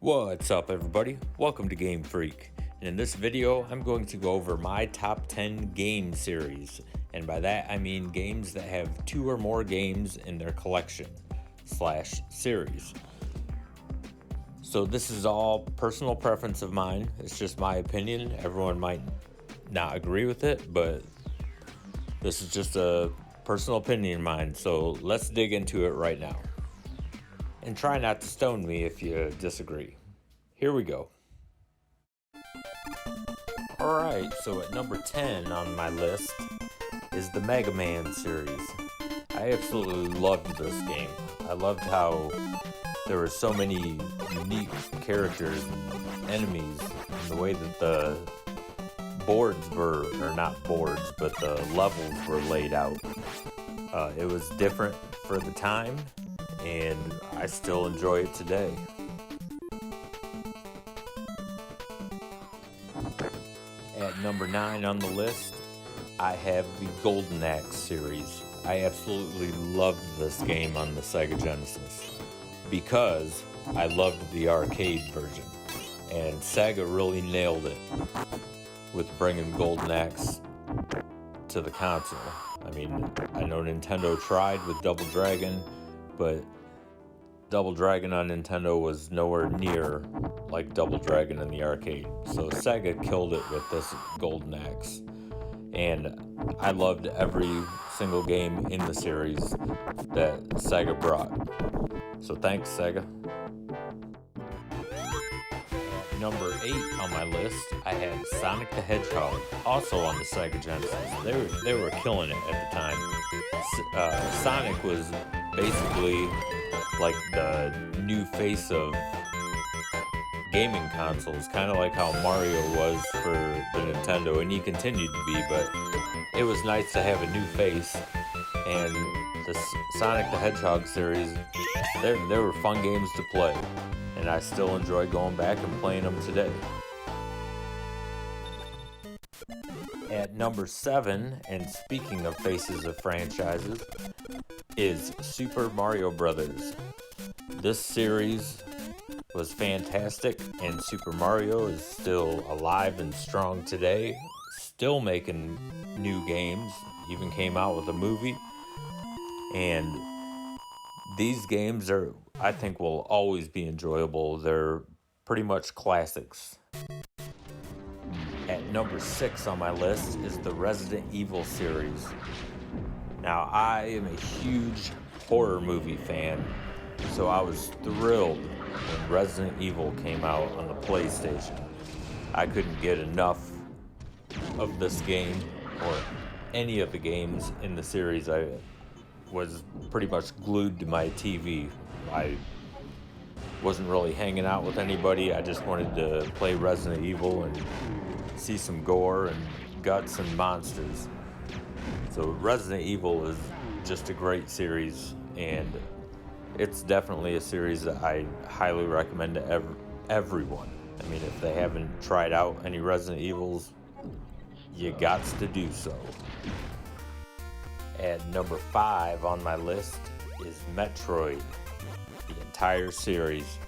What's up, everybody? Welcome to Game Freak. And in this video, I'm going to go over my top 10 game series. And by that, I mean games that have 2 or more games in their collection / series. So this is all personal preference of mine. It's just my opinion. Everyone might not agree with it, but this is just a personal opinion of mine. So let's dig into it right now. And try not to stone me if you disagree. Here we go. Alright, so at number 10 on my list is the Mega Man series. I absolutely loved this game. I loved how there were so many unique characters and enemies, and the way that the boards were, or not boards, but the levels were laid out. It was different for the time, and I still enjoy it today. At number 9 on the list, I have the Golden Axe series. I absolutely loved this game on the Sega Genesis because I loved the arcade version, and Sega really nailed it with bringing Golden Axe to the console. I mean, I know Nintendo tried with Double Dragon, but Double Dragon on Nintendo was nowhere near like Double Dragon in the arcade. So Sega killed it with this Golden Axe. And I loved every single game in the series that Sega brought. So thanks, Sega. At number 8 on my list, I had Sonic the Hedgehog, also on the Sega Genesis. They were killing it at the time. Sonic was basically like the new face of gaming consoles, kind of like how Mario was for the Nintendo, and he continued to be, but it was nice to have a new face. And the Sonic the Hedgehog series, they were fun games to play, and I still enjoy going back and playing them today. At number 7, and speaking of faces of franchises, is Super Mario Brothers. This series was fantastic, and Super Mario is still alive and strong today, still making new games, even came out with a movie. And these games I think will always be enjoyable. They're pretty much classics. At number 6 on my list is the Resident Evil series. Now, I am a huge horror movie fan, so I was thrilled when Resident Evil came out on the PlayStation. I couldn't get enough of this game or any of the games in the series. I was pretty much glued to my TV. I wasn't really hanging out with anybody. I just wanted to play Resident Evil and see some gore and guts and monsters. So Resident Evil is just a great series, and it's definitely a series that I highly recommend to everyone. I mean, if they haven't tried out any Resident Evils, you gots to do so. At number 5 on my list is Metroid, the entire series.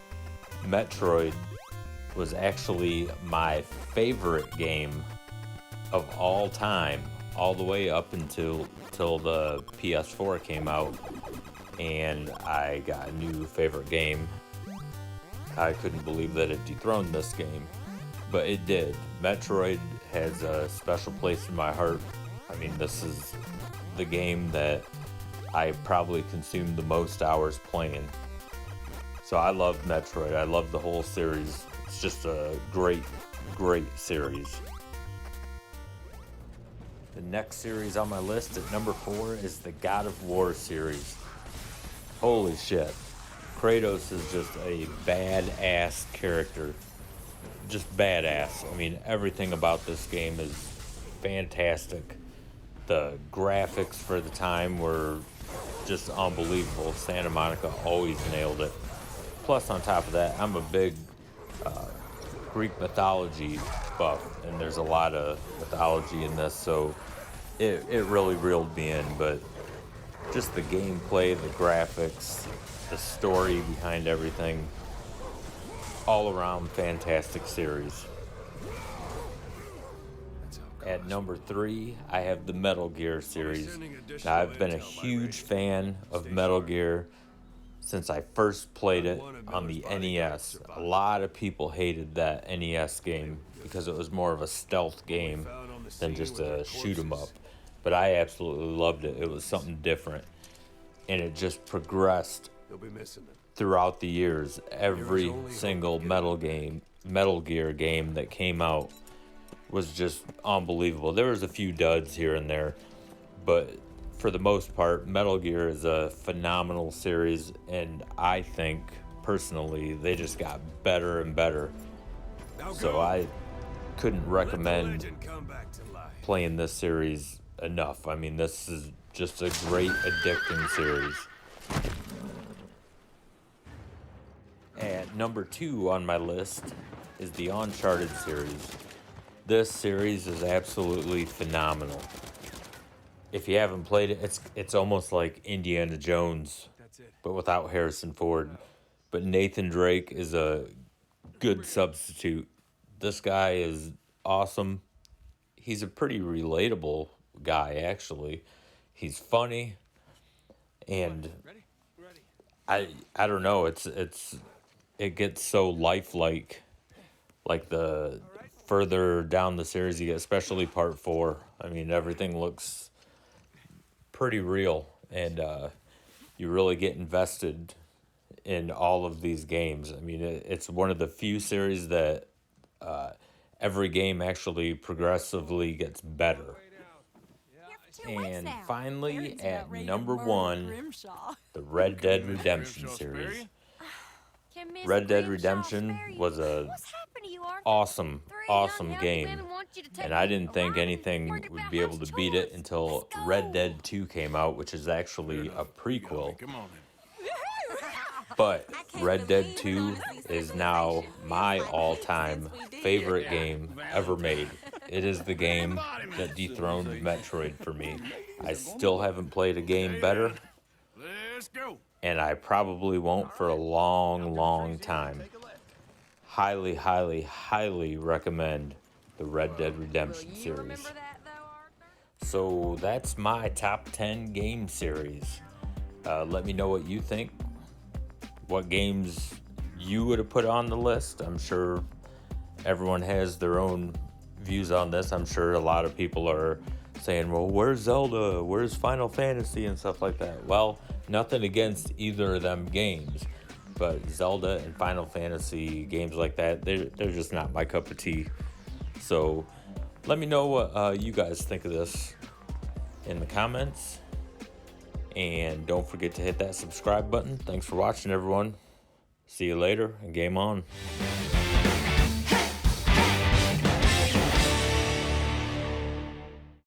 Metroid was actually my favorite game of all time, all the way up until the PS4 came out, and I got a new favorite game. I couldn't believe that it dethroned this game, but it did. Metroid has a special place in my heart. I mean, this is the game that I probably consumed the most hours playing. So I love Metroid. I love the whole series. It's just a great series. The next series on my list at number 4 is the God of War series. Holy shit. Kratos is just a badass character. Just badass. I mean, everything about this game is fantastic. The graphics for the time were just unbelievable. Santa Monica always nailed it. Plus, on top of that, I'm a big Greek mythology buff, and there's a lot of mythology in this, so it really reeled me in. But just the gameplay, the graphics, the story behind everything, all around fantastic series. At number 3, I have the Metal Gear series. Now, I've been a huge fan of Metal Gear since I first played it on the NES. A lot of people hated that NES game because it was more of a stealth game than just a shoot 'em up. But I absolutely loved it. It was something different. And it just progressed throughout the years. Every single Metal Gear game that came out was just unbelievable. There was a few duds here and there, but for the most part, Metal Gear is a phenomenal series, and I think, personally, they just got better and better. So I couldn't recommend playing this series enough. I mean, this is just a great, addicting series. At number 2 on my list is the Uncharted series. This series is absolutely phenomenal. If you haven't played it, it's almost like Indiana Jones, but without Harrison Ford. But Nathan Drake is a good substitute. This guy is awesome. He's a pretty relatable guy, actually. He's funny, and I don't know. It gets so lifelike. Like the further down the series you get, especially part 4. I mean, everything looks pretty real, and you really get invested in all of these games. I mean, it's one of the few series that every game actually progressively gets better. And finally, at number 1, the Red Dead Redemption series. Red Dead Redemption was a awesome game, and I didn't think anything would be able to beat it until Red Dead 2 came out, which is actually a prequel. But Red Dead 2 is now my all-time favorite game ever made. It is the game that dethroned Metroid for me. I still haven't played a game better, and I probably won't for a long time. Highly, highly, highly recommend the Red Dead Redemption series. So that's my top 10 game series. Let me know what you think. What games you would have put on the list. I'm sure everyone has their own views on this. I'm sure a lot of people are saying, well, where's Zelda? Where's Final Fantasy and stuff like that? Well, nothing against either of them games, but Zelda and Final Fantasy games like that, they're just not my cup of tea. So let me know what you guys think of this in the comments, and don't forget to hit that subscribe button. Thanks for watching, everyone. See you later, and game on.